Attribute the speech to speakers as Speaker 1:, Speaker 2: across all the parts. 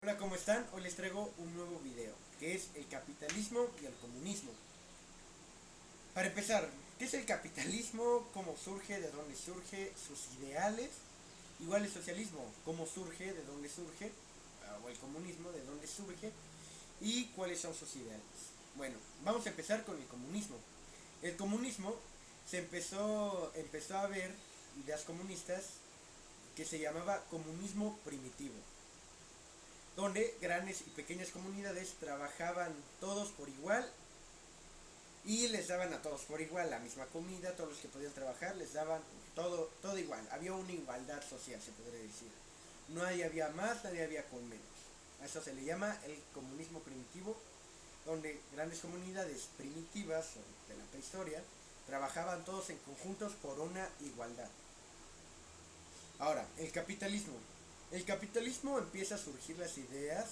Speaker 1: Hola, ¿cómo están? Hoy les traigo un nuevo video, que es el capitalismo y el comunismo. Para empezar, ¿qué es el capitalismo? ¿Cómo surge? ¿De dónde surge? ¿Sus ideales? Igual el socialismo, ¿cómo surge? ¿De dónde surge? O el comunismo, ¿de dónde surge? ¿Y cuáles son sus ideales? Bueno, vamos a empezar con el comunismo. El comunismo empezó a ver ideas comunistas que se llamaba comunismo primitivo, donde grandes y pequeñas comunidades trabajaban todos por igual y les daban a todos por igual la misma comida. Todos los que podían trabajar les daban todo igual. Había una igualdad social, se podría decir. Nadie había más, nadie había con menos. A eso se le llama el comunismo primitivo, donde grandes comunidades primitivas de la prehistoria trabajaban todos en conjuntos por una igualdad. Ahora, el capitalismo. El capitalismo empieza a surgir las ideas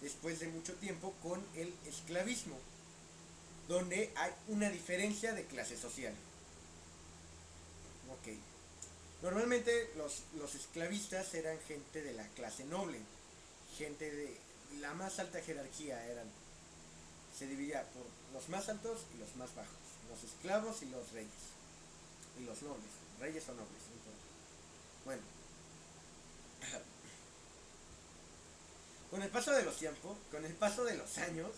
Speaker 1: después de mucho tiempo con el esclavismo, donde hay una diferencia de clase social. Ok. Normalmente los esclavistas eran gente de la clase noble, gente de la más alta jerarquía eran. Se dividía por los más altos y los más bajos, los esclavos y los reyes, y los nobles, reyes o nobles. Entonces, bueno, con el paso de los años,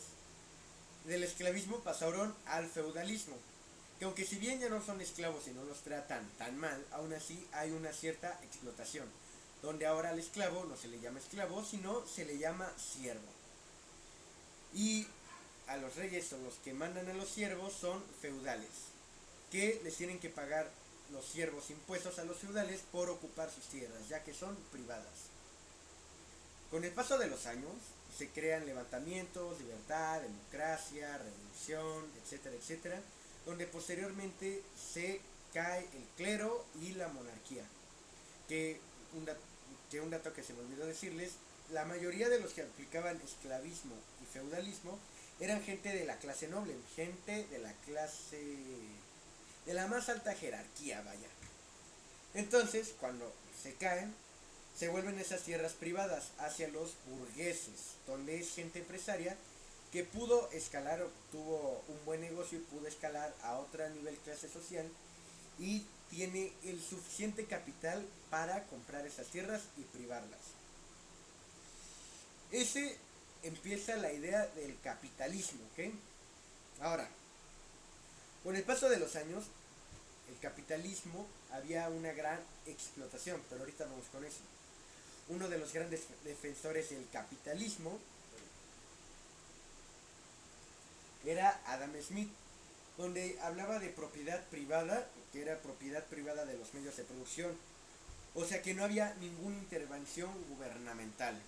Speaker 1: del esclavismo pasaron al feudalismo, que aunque si bien ya no son esclavos y no los tratan tan mal, aún así hay una cierta explotación, donde ahora al esclavo no se le llama esclavo, sino se le llama siervo. Y a los reyes o los que mandan a los siervos son feudales, que les tienen que pagar los siervos impuestos a los feudales por ocupar sus tierras, ya que son privadas. Con el paso de los años se crean levantamientos, libertad, democracia, revolución, etcétera, etcétera, donde posteriormente se cae el clero y la monarquía. Que un, que un dato que se me olvidó decirles, la mayoría de los que aplicaban esclavismo y feudalismo eran gente de la clase noble, gente de la clase de la más alta jerarquía, vaya. Entonces, cuando se caen, se vuelven esas tierras privadas hacia los burgueses, donde es gente empresaria que pudo escalar, tuvo un buen negocio y pudo escalar a otro nivel clase social y tiene el suficiente capital para comprar esas tierras y privarlas. Ese empieza la idea del capitalismo, ¿ok? Ahora, con el paso de los años, el capitalismo había una gran explotación, pero ahorita vamos con eso. Uno de los grandes defensores del capitalismo era Adam Smith, donde hablaba de propiedad privada, que era propiedad privada de los medios de producción. O sea que no había ninguna intervención gubernamental.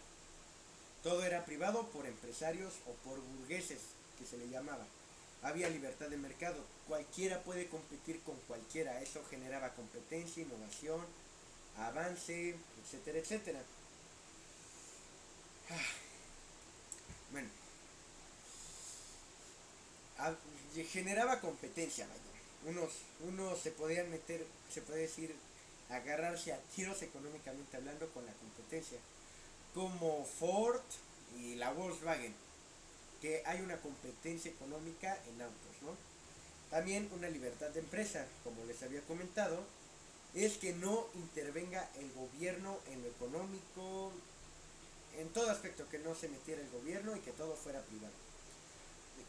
Speaker 1: Todo era privado por empresarios o por burgueses, que se le llamaba. Había libertad de mercado, cualquiera puede competir con cualquiera, eso generaba competencia, innovación, avance, etcétera, etcétera. Bueno, generaba competencia, vaya. Unos se podían meter, se puede decir, agarrarse a tiros económicamente hablando con la competencia, como Ford y la Volkswagen, que hay una competencia económica en autos, ¿no? También una libertad de empresa, como les había comentado, es que no intervenga el gobierno en lo económico, en todo aspecto, que no se metiera el gobierno y que todo fuera privado.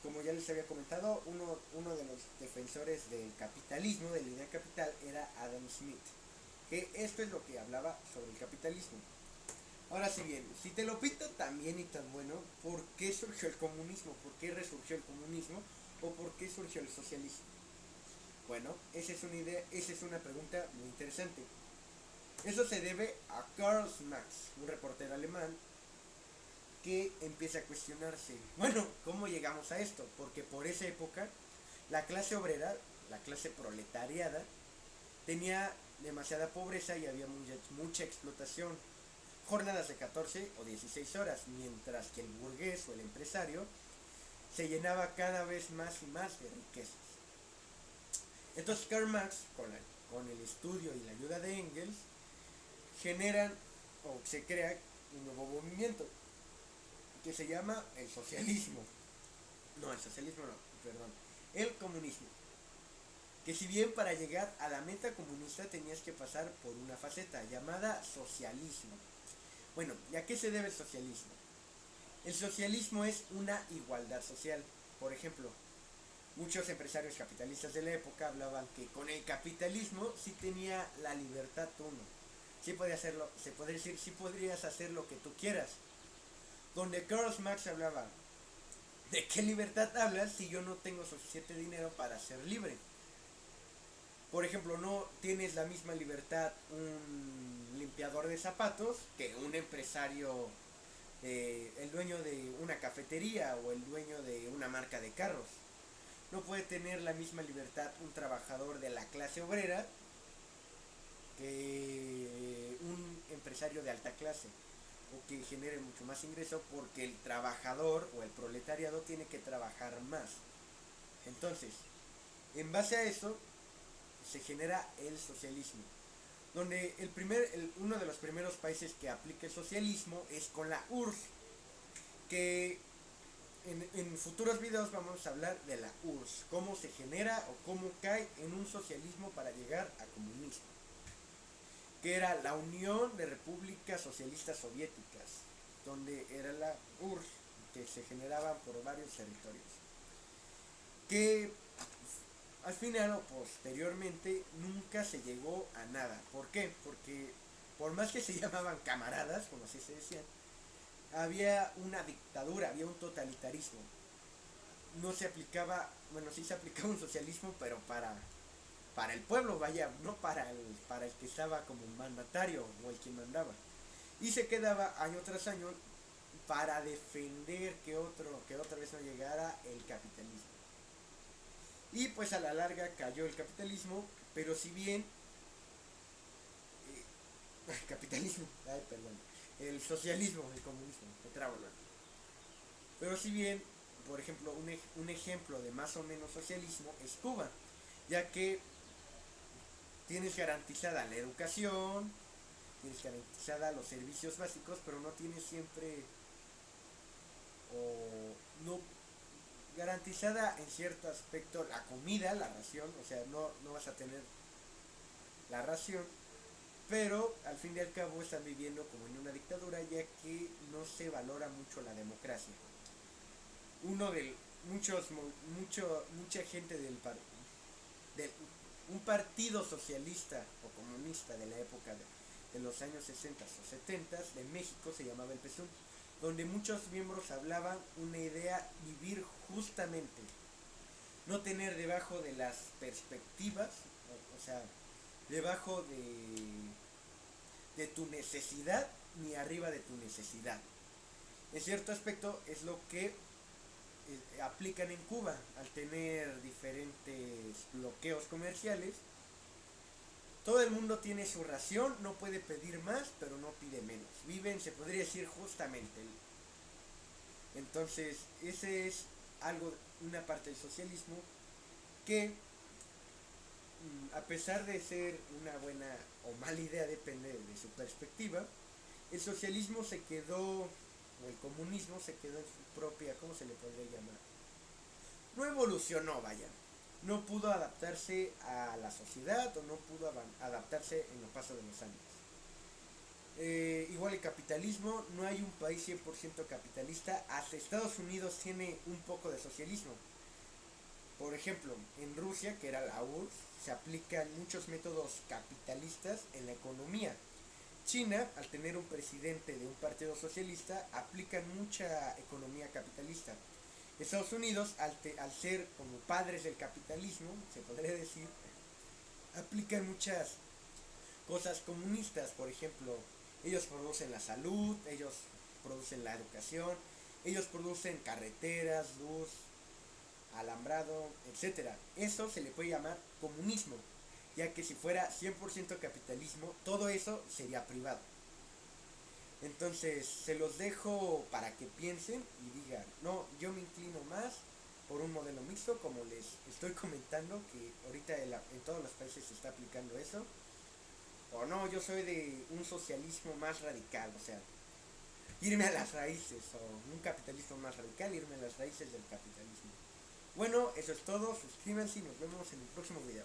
Speaker 1: Como ya les había comentado, uno de los defensores del capitalismo, de la idea capital, era Adam Smith, que esto es lo que hablaba sobre el capitalismo. Ahora sí bien, si te lo pinto tan bien y tan bueno, ¿por qué surgió el comunismo? ¿Por qué resurgió el comunismo? ¿O por qué surgió el socialismo? Bueno, esa es una pregunta muy interesante. Eso se debe a Karl Marx, un reportero alemán que empieza a cuestionarse, bueno, ¿cómo llegamos a esto? Porque por esa época la clase obrera, la clase proletariada, tenía demasiada pobreza y había mucha explotación. Jornadas de 14 o 16 horas, mientras que el burgués o el empresario se llenaba cada vez más y más de riquezas. Entonces Karl Marx, con el estudio y la ayuda de Engels, generan o se crea un nuevo movimiento, que se llama el socialismo. No, el socialismo no, perdón. El comunismo. Que si bien para llegar a la meta comunista tenías que pasar por una faceta llamada socialismo. Bueno, ¿y a qué se debe el socialismo? El socialismo es una igualdad social. Por ejemplo, muchos empresarios capitalistas de la época hablaban que con el capitalismo sí tenía la libertad uno. Sí podía hacerlo, se podría decir, sí podrías hacer lo que tú quieras. Donde Karl Marx hablaba, ¿de qué libertad hablas si yo no tengo suficiente dinero para ser libre? Por ejemplo, no tienes la misma libertad un limpiador de zapatos que un empresario, el dueño de una cafetería o el dueño de una marca de carros. No puede tener la misma libertad un trabajador de la clase obrera que un empresario de alta clase o que genere mucho más ingreso, porque el trabajador o el proletariado tiene que trabajar más. Entonces, en base a eso se genera el socialismo, donde uno de los primeros países que aplica el socialismo es con la URSS, que en futuros videos vamos a hablar de la URSS, cómo se genera o cómo cae en un socialismo para llegar a comunismo, que era la Unión de Repúblicas Socialistas Soviéticas, donde era la URSS, que se generaban por varios territorios, que al final o posteriormente nunca se llegó a nada. ¿Por qué? Porque por más que se llamaban camaradas, como así se decían, había una dictadura, había un totalitarismo. No se aplicaba, bueno, sí se aplicaba un socialismo, pero para el pueblo, vaya, no para el que estaba como mandatario o el que mandaba. Y se quedaba año tras año para defender que otra vez no llegara el capitalismo. Y pues a la larga cayó el capitalismo, pero si bien capitalismo, ay perdón, el socialismo, el comunismo, me trabo la. Pero si bien, por ejemplo, un ejemplo de más o menos socialismo es Cuba, ya que tienes garantizada la educación, tienes garantizada los servicios básicos, pero no tienes siempre o no garantizada en cierto aspecto la comida, la ración, o sea, no vas a tener la ración, pero al fin y al cabo están viviendo como en una dictadura, ya que no se valora mucho la democracia. Uno de mucha gente de un partido socialista o comunista de la época de los años 60 o 70 de México se llamaba el PSUV, donde muchos miembros hablaban una idea: vivir justamente, no tener debajo de las perspectivas, o sea, debajo de tu necesidad ni arriba de tu necesidad. En cierto aspecto es lo que aplican en Cuba al tener diferentes bloqueos comerciales. Todo el mundo tiene su ración, no puede pedir más, pero no pide menos. Viven, se podría decir, justamente. Entonces, ese es una parte del socialismo que, a pesar de ser una buena o mala idea, depende de su perspectiva, el socialismo se quedó, o el comunismo se quedó en su propia, ¿cómo se le podría llamar? No evolucionó, vaya. No pudo adaptarse a la sociedad o no pudo adaptarse en el paso de los años. Igual el capitalismo, no hay un país 100% capitalista, hasta Estados Unidos tiene un poco de socialismo. Por ejemplo, en Rusia, que era la URSS, se aplican muchos métodos capitalistas en la economía. China, al tener un presidente de un partido socialista, aplican mucha economía capitalista. Estados Unidos, al ser como padres del capitalismo, se podría decir, aplican muchas cosas comunistas. Por ejemplo, ellos producen la salud, ellos producen la educación, ellos producen carreteras, luz, alambrado, etcétera. Eso se le puede llamar comunismo, ya que si fuera 100% capitalismo, todo eso sería privado. Entonces, se los dejo para que piensen y digan, no, yo me inclino más por un modelo mixto, como les estoy comentando, que ahorita en todos los países se está aplicando eso. O no, yo soy de un socialismo más radical, o sea, irme a las raíces, o un capitalismo más radical, irme a las raíces del capitalismo. Bueno, eso es todo, suscríbanse y nos vemos en el próximo video.